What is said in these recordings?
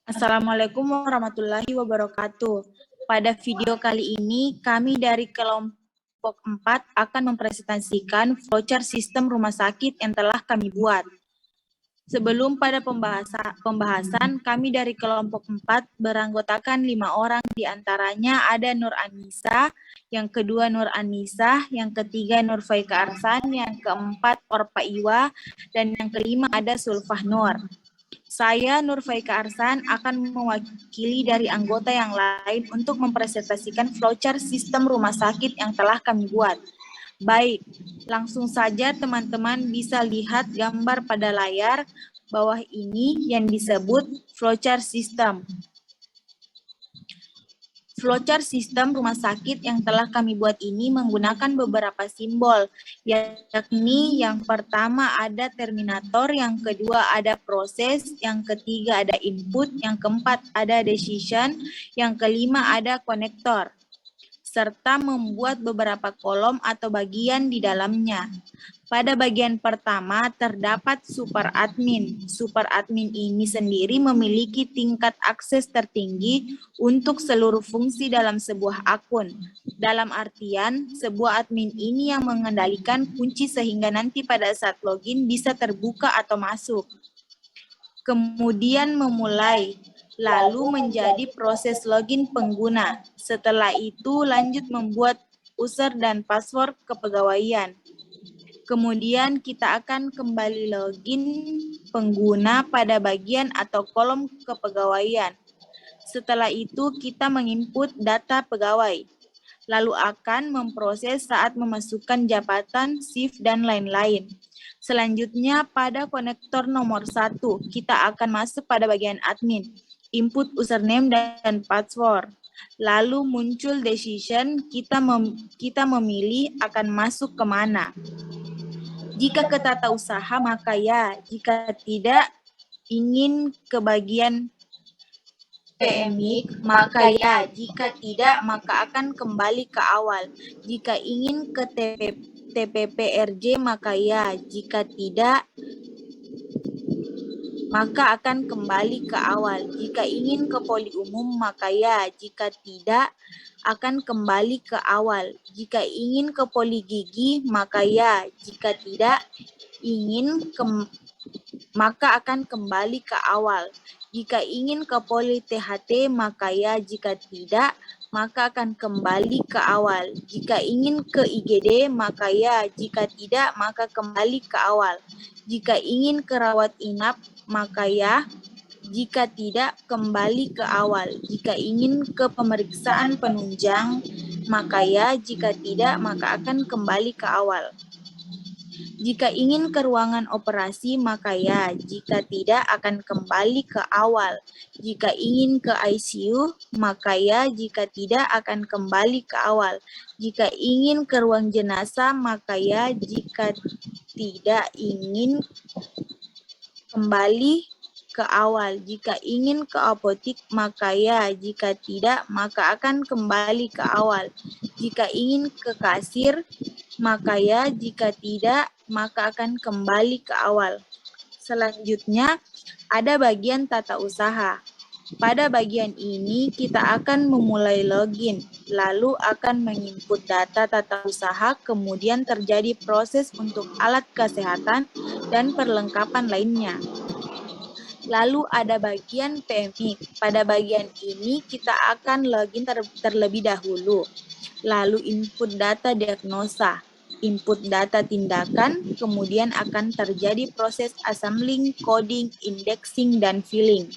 Assalamualaikum warahmatullahi wabarakatuh. Pada video kali ini, kami dari kelompok 4 akan mempresentasikan flowchart sistem rumah sakit yang telah kami buat. Sebelum pada pembahasan, kami dari kelompok 4 beranggotakan 5 orang, diantaranya ada Nur Anissa, yang kedua Nur Anissa, yang ketiga Nur Faika Arsan, yang keempat Orpa Iwa, dan yang kelima ada Sulfah Nur. Saya, Nur Faika Arsan, akan mewakili dari anggota yang lain untuk mempresentasikan flowchart sistem rumah sakit yang telah kami buat. Baik, langsung saja teman-teman bisa lihat gambar pada layar bawah ini yang disebut flowchart system. Flowchart sistem rumah sakit yang telah kami buat ini menggunakan beberapa simbol, yakni yang pertama ada terminator, yang kedua ada proses, yang ketiga ada input, yang keempat ada decision, yang kelima ada konektor, serta membuat beberapa kolom atau bagian di dalamnya. Pada bagian pertama terdapat super admin. Super admin ini sendiri memiliki tingkat akses tertinggi untuk seluruh fungsi dalam sebuah akun. Dalam artian, sebuah admin ini yang mengendalikan kunci sehingga nanti pada saat login bisa terbuka atau masuk. Kemudian memulai, lalu menjadi proses login pengguna. Setelah itu lanjut membuat user dan password kepegawaian. Kemudian kita akan kembali login pengguna pada bagian atau kolom kepegawaian. Setelah itu kita menginput data pegawai, lalu akan memproses saat memasukkan jabatan, shift, dan lain-lain. Selanjutnya pada konektor nomor 1, kita akan masuk pada bagian admin, input username dan password. Lalu muncul decision, kita memilih akan masuk kemana. Jika ke tata usaha maka ya, jika tidak ingin ke bagian PMIC maka ya, jika tidak maka akan kembali ke awal. Jika ingin ke TPPRJ maka ya, jika tidak maka akan kembali ke awal. Jika ingin ke poli umum maka ya, jika tidak akan kembali ke awal. Jika ingin ke poli gigi maka ya, jika tidak ingin maka akan kembali ke awal. Jika ingin ke poli THT maka ya, jika tidak maka akan kembali ke awal. Jika ingin ke IGD maka ya, jika tidak maka kembali ke awal. Jika ingin ke rawat inap maka ya, jika tidak kembali ke awal. Jika ingin ke pemeriksaan penunjang maka ya, jika tidak maka akan kembali ke awal. Jika ingin ke ruangan operasi maka ya, jika tidak akan kembali ke awal. Jika ingin ke ICU maka ya, jika tidak akan kembali ke awal. Jika ingin ke ruang jenazah maka ya, jika tidak ingin kembali ke awal. Jika ingin ke apotik maka ya, jika tidak maka akan kembali ke awal. Jika ingin ke kasir maka ya, jika tidak maka akan kembali ke awal. Selanjutnya ada bagian tata usaha. Pada bagian ini kita akan memulai login, lalu akan menginput data tata usaha, kemudian terjadi proses untuk alat kesehatan dan perlengkapan lainnya. Lalu ada bagian PMI. Pada bagian ini kita akan login terlebih dahulu. Lalu input data diagnosa, input data tindakan, kemudian akan terjadi proses assembling, coding, indexing, dan filling.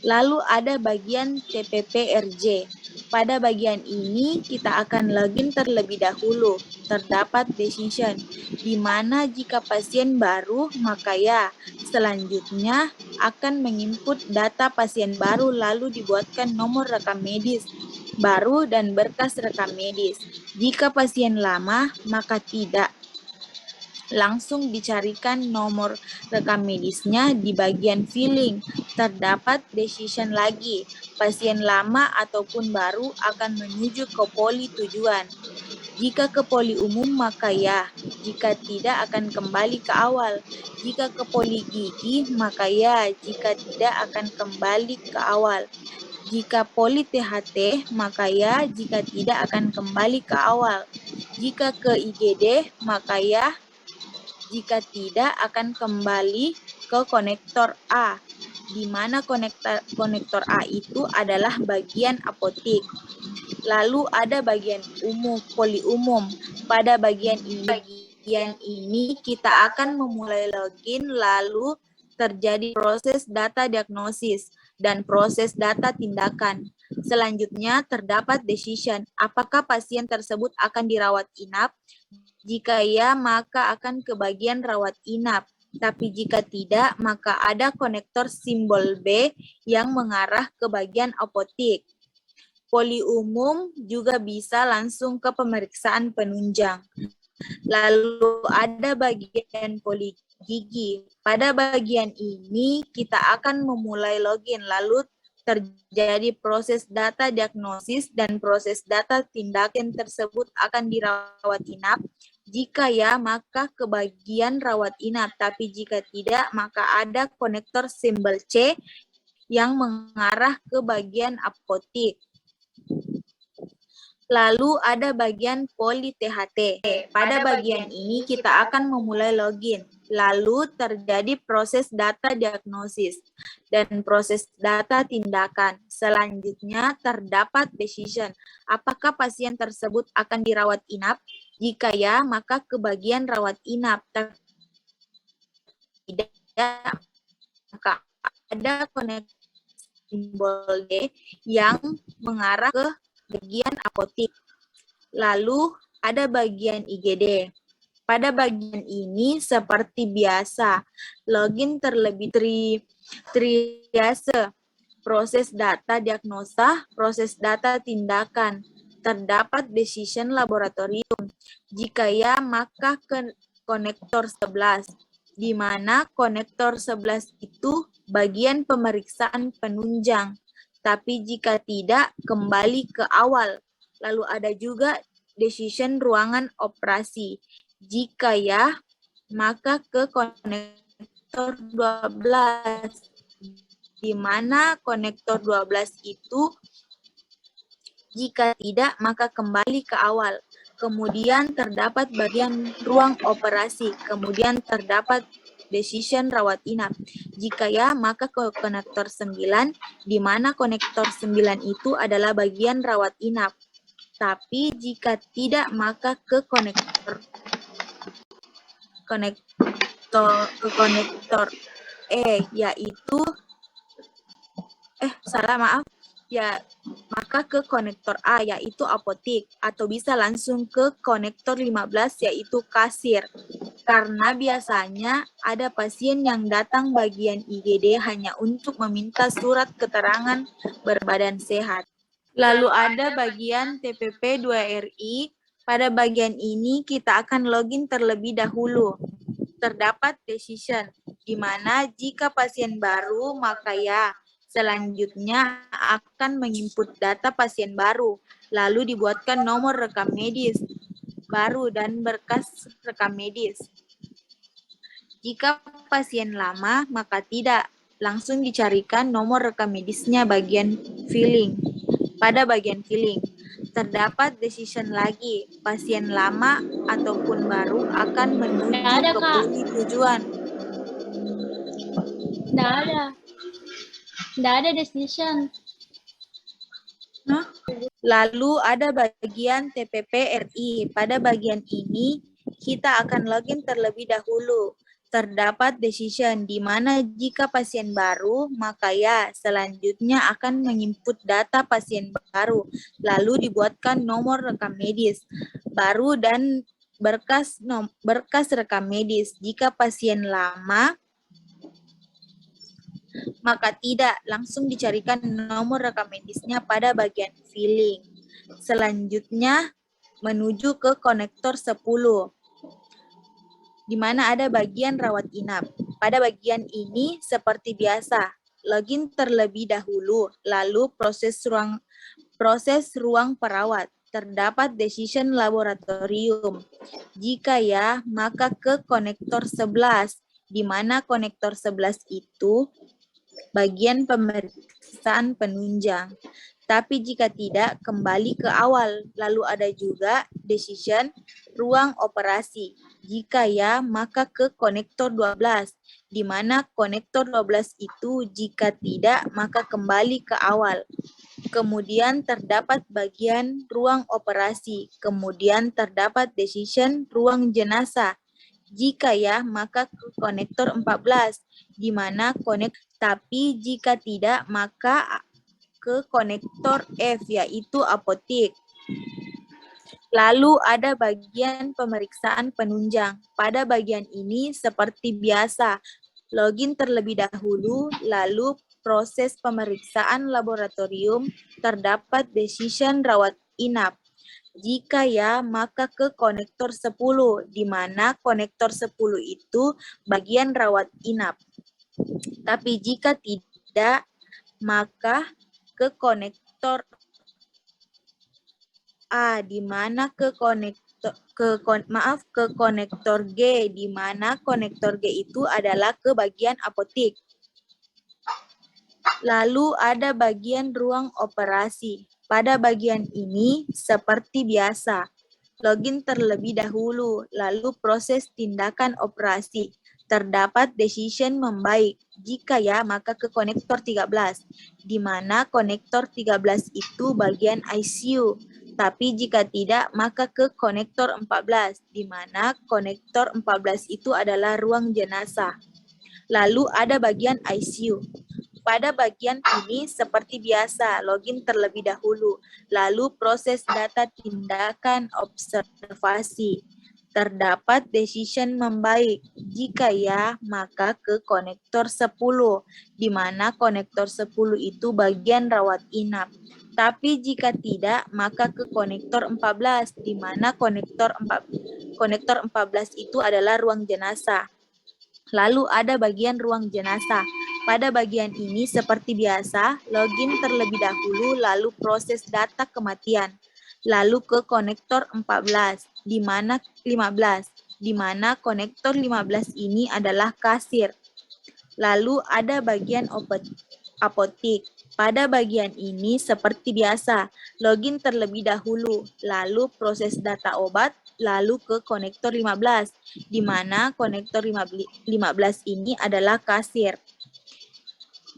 Lalu ada bagian TPPRJ. Pada bagian ini kita akan login terlebih dahulu. Terdapat decision, di mana jika pasien baru maka ya, selanjutnya akan menginput data pasien baru lalu dibuatkan nomor rekam medis baru dan berkas rekam medis. Jika pasien lama maka tidak. Langsung dicarikan nomor rekam medisnya di bagian filling. Terdapat decision lagi, pasien lama ataupun baru akan menuju ke poli tujuan. Jika ke poli umum maka ya, jika tidak akan kembali ke awal. Jika ke poli gigi maka ya, jika tidak akan kembali ke awal. Jika poli THT maka ya, jika tidak akan kembali ke awal. Jika ke IGD maka ya, jika tidak akan kembali ke konektor A, di mana konektor A itu adalah bagian apotik. Lalu ada bagian umum, poli umum. Pada bagian ini kita akan memulai login, lalu terjadi proses data diagnosis dan proses data tindakan. Selanjutnya terdapat decision, apakah pasien tersebut akan dirawat inap? Jika ya, maka akan ke bagian rawat inap. Tapi jika tidak, maka ada konektor simbol B yang mengarah ke bagian apotik. Poli umum juga bisa langsung ke pemeriksaan penunjang. Lalu ada bagian poli gigi. Pada bagian ini kita akan memulai login, lalu terjadi proses data diagnosis dan proses data tindakan tersebut akan dirawat inap. Jika ya, maka ke bagian rawat inap, tapi jika tidak, maka ada konektor simbol C yang mengarah ke bagian apotik. Lalu ada bagian poli THT. Pada bagian ini kita akan memulai login. Lalu terjadi proses data diagnosis dan proses data tindakan. Selanjutnya terdapat decision. Apakah pasien tersebut akan dirawat inap? Jika ya, maka ke bagian rawat inap. Tidak, maka ada konektor simbol D yang mengarah ke bagian apotik. Lalu ada bagian IGD. Pada bagian ini seperti biasa, login terlebih triase, proses data diagnosa, proses data tindakan, terdapat decision laboratorium. Jika ya, maka ke konektor 11, di mana konektor 11 itu bagian pemeriksaan penunjang. Tapi jika tidak, kembali ke awal. Lalu ada juga decision ruangan operasi. Jika ya, maka ke konektor 12. Di mana konektor 12 itu jika tidak, maka kembali ke awal. Kemudian terdapat bagian ruang operasi. Kemudian terdapat decision rawat inap. Jika ya, maka ke konektor 9, di mana konektor 9 itu adalah bagian rawat inap. Tapi jika tidak, maka ke konektor E, yaitu maka ke konektor A, yaitu apotik, atau bisa langsung ke konektor 15, yaitu kasir. Karena biasanya ada pasien yang datang bagian IGD hanya untuk meminta surat keterangan berbadan sehat. Lalu ada bagian TPP 2RI. Pada bagian ini kita akan login terlebih dahulu. Terdapat decision, di mana jika pasien baru, maka ya, selanjutnya akan menginput data pasien baru, lalu dibuatkan nomor rekam medis baru dan berkas rekam medis. Jika pasien lama, maka tidak, langsung dicarikan nomor rekam medisnya bagian filling. Pada bagian filling, terdapat decision lagi, pasien lama ataupun baru akan menuju ke poli tujuan. Nggak ada decision. Lalu ada bagian TPP RI. Pada bagian ini, kita akan login terlebih dahulu. Terdapat decision, di mana jika pasien baru, maka ya, selanjutnya akan menginput data pasien baru, lalu dibuatkan nomor rekam medis baru dan berkas rekam medis. Jika pasien lama, maka tidak, langsung dicarikan nomor rekam medisnya pada bagian filling. Selanjutnya menuju ke konektor 10, di mana ada bagian rawat inap. Pada bagian ini seperti biasa, login terlebih dahulu, lalu proses ruang perawat. terdapat decision laboratorium. Jika ya, maka ke konektor 11, di mana konektor 11 itu bagian pemeriksaan penunjang. Tapi jika tidak, kembali ke awal. Lalu ada juga decision ruang operasi. Jika ya, maka ke konektor 12, di mana konektor 12 itu jika tidak, maka kembali ke awal. Kemudian terdapat bagian ruang operasi. Kemudian terdapat decision ruang jenazah. Jika ya, maka ke konektor 14, di mana tapi jika tidak, maka ke konektor F, yaitu apotik. Lalu ada bagian pemeriksaan penunjang. Pada bagian ini seperti biasa, login terlebih dahulu, lalu proses pemeriksaan laboratorium, terdapat decision rawat inap. Jika ya, maka ke konektor 10, di mana konektor 10 itu bagian rawat inap. Tapi jika tidak, maka ke konektor A, di mana ke konektor G, di mana konektor G itu adalah ke bagian apotik. Lalu ada bagian ruang operasi. Pada bagian ini seperti biasa, login terlebih dahulu, lalu proses tindakan operasi. Terdapat decision membaik. Jika ya, maka ke konektor 13, di mana konektor 13 itu bagian ICU. Tapi jika tidak, maka ke konektor 14, di mana konektor 14 itu adalah ruang jenazah. Lalu ada bagian ICU. Pada bagian ini seperti biasa, login terlebih dahulu, lalu proses data tindakan observasi. Terdapat decision membaik. Jika ya, maka ke konektor 10, di mana konektor 10 itu bagian rawat inap. Tapi jika tidak, maka ke konektor 14, di mana konektor 14 itu adalah ruang jenazah. Lalu ada bagian ruang jenazah. Pada bagian ini seperti biasa, login terlebih dahulu, lalu proses data kematian. Lalu ke konektor 15, di mana 15, di mana konektor 15 ini adalah kasir. Lalu ada bagian apotik. Pada bagian ini seperti biasa, login terlebih dahulu, lalu proses data obat, lalu ke konektor 15, di mana konektor 15 ini adalah kasir.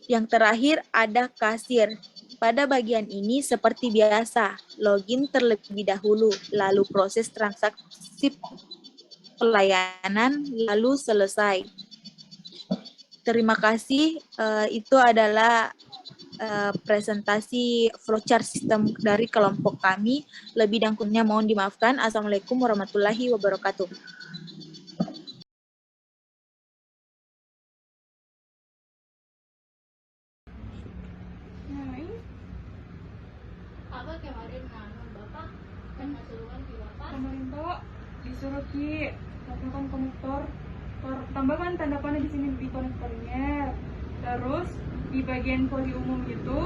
Yang terakhir ada kasir. Pada bagian ini seperti biasa, login terlebih dahulu, lalu proses transaksi pelayanan, lalu selesai. Terima kasih, itu adalah presentasi flowchart sistem dari kelompok kami. Lebih dan kurangnya mohon dimaafkan. Assalamualaikum warahmatullahi wabarakatuh. Apa kemarin Bapak kan masukan di Bapak? Kemarin Pak disuruh Ki lakukan konektor, tambahkan tanda panah di sini di konektornya. Terus di bagian poli umum itu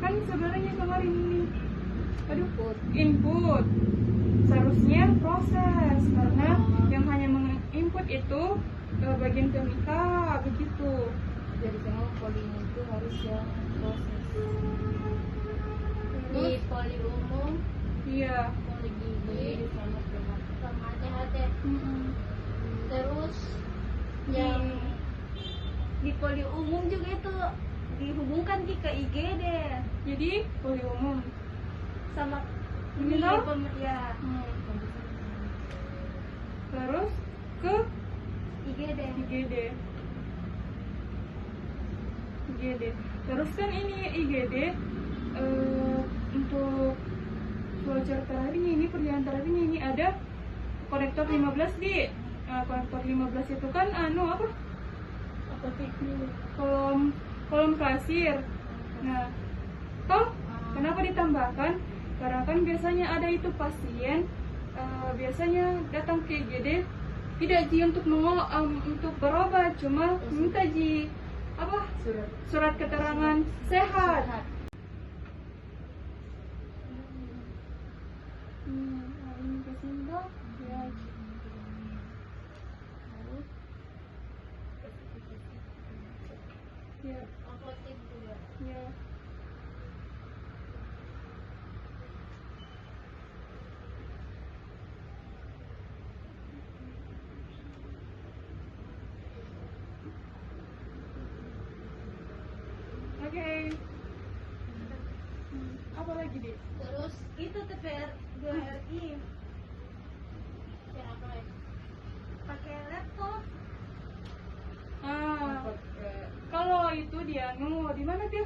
kan sebenarnya kemarin ini input seharusnya proses, karena yang hanya menginput itu ke bagian kemika begitu. Jadi semua poli itu harus yang proses. Di poli umum, Iya. poli gigi sama THT. Terus yang di poli umum juga itu dihubungkan ke IGD Jadi poli umum sama Ini loh? ya terus ke IGD. IGD. Terus kan ini IGD untuk flowchart terakhir ini perjalanan terakhir ini ada konektor 15 di konektor 15 itu kan apa kolom kasir. Nah, toh kenapa ditambahkan? Karena kan biasanya ada itu pasien biasanya datang ke IGD tidak ji untuk untuk berobat, cuma minta ji surat keterangan sehat. Ya. apotek juga. Ya. Oke. Apa lagi, Dek? Terus Itu TPR 2RI cara apa ya? pakai laptop. Kalau itu dia di mana dia?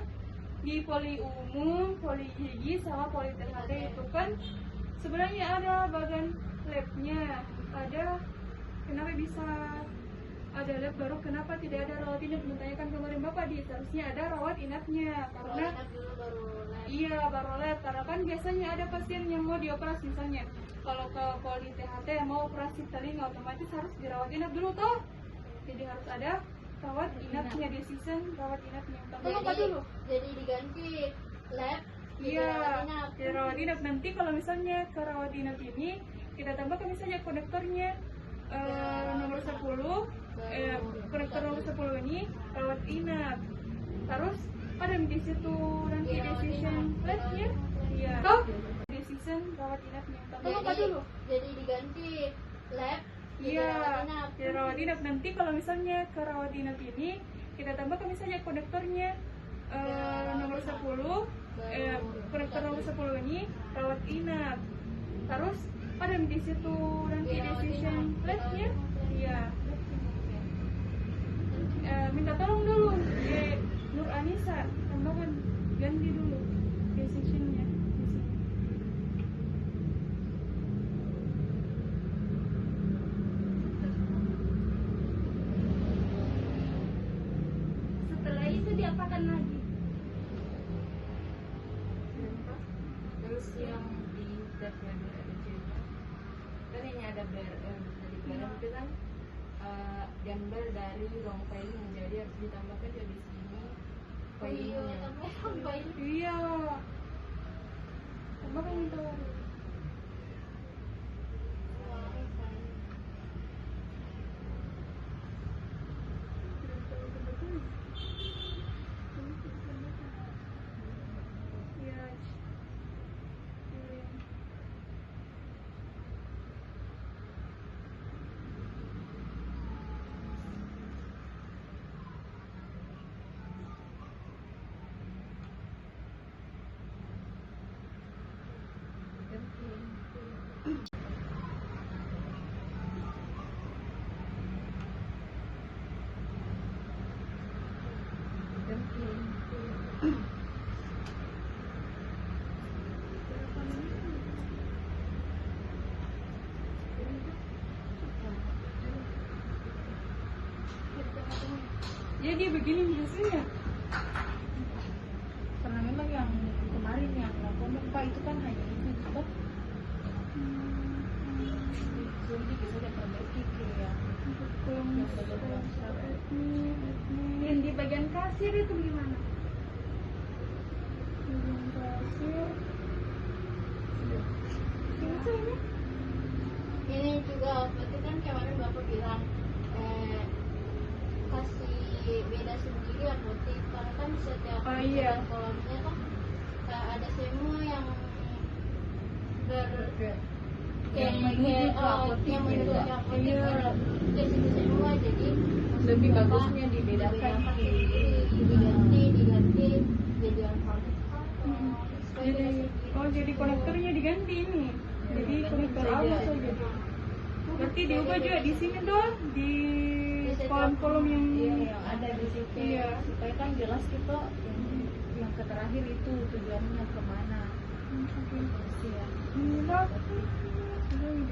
Di poli umum, poli gigi, sama poli THT itu kan sebenarnya ada bagian labnya, ada. Kenapa bisa ada lab baru? Kenapa tidak ada rawat inap? Menanyakan kemarin Bapak di seharusnya ada rawat inapnya karena Enak dulu baru lab. iya baru lab, karena kan biasanya ada pasien yang mau dioperasi misalnya kalau ke poli THT mau operasi telinga otomatis harus dirawat inap dulu toh, jadi harus ada rawat inapnya, decision rawat inapnya. Kamu apa dulu? Jadi diganti lab. jadi Iya, rawat inap. di rawat inap. Nanti kalau misalnya ke rawat inap ini kita tambahkan misalnya konektornya nomor 10, konektor nomor 10 ini rawat inap. Terus ada di situ nanti Iya, rawat decision inap. labnya. Iya. Toh decision rawat inapnya. Kamu apa dulu? Jadi diganti lab. jadi Iya, rawat inap. di rawat inap. Nanti kalau misalnya ke rawat inap ini kita tambahkan misalnya konektornya nomor 10, konektor nomor 10 ini rawat inap. Terus ada di situ nanti Iya, rawat decision inap. labnya. Iya. Minta tolong dulu Nur Anissa tambahkan, ganti dulu decisionnya di sini. Setelah itu diapakan lagi? Terus yang di tab yang ada cerita kan ini ada BRM, jadi BRM itu kan gambar dari ruang filing, jadi harus ditambahkan juga di sini filingnya. Tapi apa ini? Iya. Tambahkan minta tolong. Iya. Jadi begini biasanya. Karena memang yang kemarin yang lapor Pak itu kan hanya itu toh. Jadi bisa diperbaiki ke yang bagian Yang di bagian kasir itu gimana? Bagian kasir. Bisa ini? Ini juga berarti kan kemarin Bapak bilang kasih beda sendiri apotek, karena kan setiap Oh, iya. kolomnya kan ada semua yang yang menuju ke apotek yang menuju beda. ke apotek Iya. kan ke situ semua, jadi Lebih Bapak bagusnya dibedakan diganti jadi alfabet. Jadi konektornya diganti ini. Jadi konektor apa saja. Berarti diubah juga di sini dong, di kolom-kolom yang yang ada di situ. Iya. Supaya kan jelas kita yang ke terakhir itu tujuannya kemana. Oke. Iya. Ini